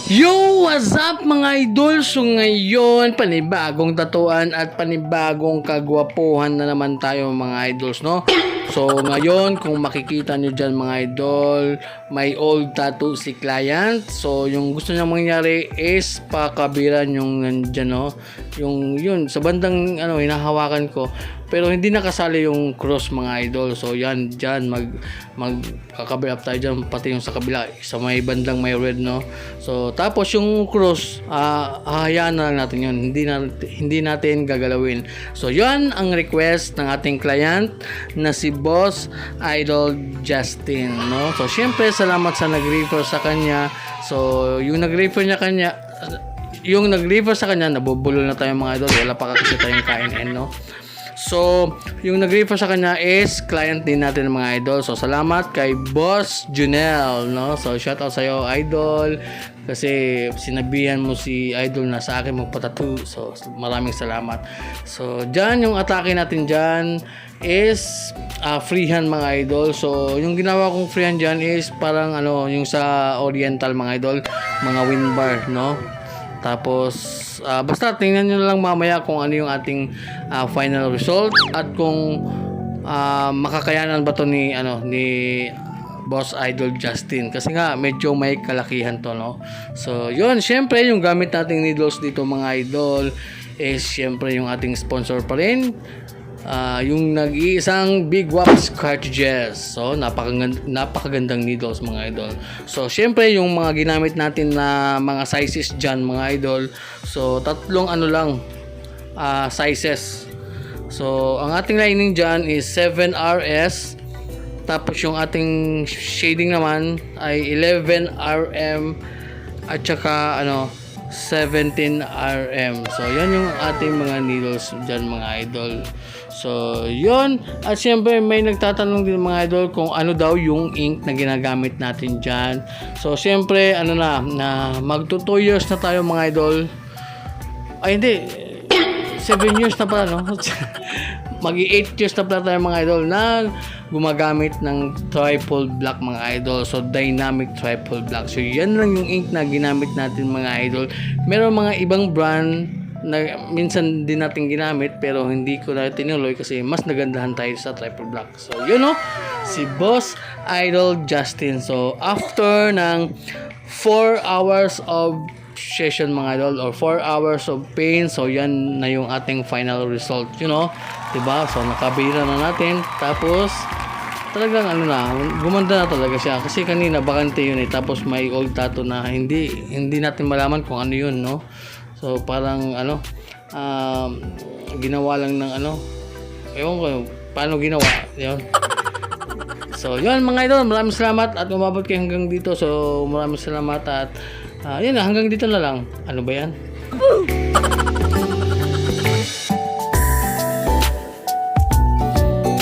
Yo! What's up mga idol? So ngayon, panibagong tatuan at panibagong kagwapuhan na naman tayo mga idols, no? So ngayon, kung makikita nyo dyan mga idol, may old tattoo si client. So yung gusto niya mangyari is pakabiran yung nandyan, no? Yung yun, sa bandang hinahawakan ko. Pero hindi nakasali yung cross mga idol. So yan, dyan magkakabi up tayo dyan, pati yung sa kabila, sa may bandang may red, no? So tapos yung cross, hahayaan na lang natin yun, hindi natin gagalawin. So yan ang request ng ating client na si Boss Idol Justin, no? So syempre salamat sa nag-refer sa kanya. So yung nag-refer sa kanya, nabubulol na tayo mga idol, wala pa kasi tayong kain, no? So, yung nag-refer sa kanya is client din natin mga idol. So, salamat kay Boss Junel, no? So, shout out sa'yo, idol. Kasi sinabihan mo si idol na sa akin magpatattoo. So, maraming salamat. So, dyan yung atake natin dyan is freehand mga idol. So, yung ginawa kong freehand dyan is parang yung sa oriental mga idol, mga wind bar, no? Tapos basta tingnan nyo lang mamaya kung ano yung ating final result at kung makakayanan ba to ni Boss Idol Justin, kasi nga medyo may kalakihan to, no? So yun, syempre yung gamit nating needles dito mga idol is syempre yung ating sponsor pa rin, yung nag-iisang Big Waps cartridges. So napakagandang needles mga idol. So syempre yung mga ginamit natin na mga sizes dyan mga idol, so tatlong sizes. So ang ating lining dyan is 7RS, tapos yung ating shading naman ay 11RM at saka 17RM. So yan yung ating mga needles dyan mga idol. So yun, at syempre may nagtatanong din mga idol kung ano daw yung ink na ginagamit natin dyan. So syempre na magto 2 years na tayo mga idol. Ay hindi, 7 years na pala, no? Mag-8 years na pala tayo mga idol na gumagamit ng triple black mga idol. So dynamic triple black. So yan lang yung ink na ginamit natin mga idol. Meron mga ibang brand na minsan din natin ginamit pero hindi ko na tinuloy kasi mas nagandahan tayo sa triple black. So yun, no, si Boss Idol Justin. So after ng 4 hours of session mga idol, or 4 hours of pain, so yan na yung ating final result, diba? So nakabira na natin, tapos talagang gumanda na talaga siya kasi kanina bakante yun tapos may old tattoo na hindi natin malaman kung ano yun, no? So parang ginawa lang ng ewan ko paano ginawa yun. So yun mga idol, maraming salamat at umabot kayo hanggang dito. So maraming salamat at yun, hanggang dito na lang. Ano ba yan?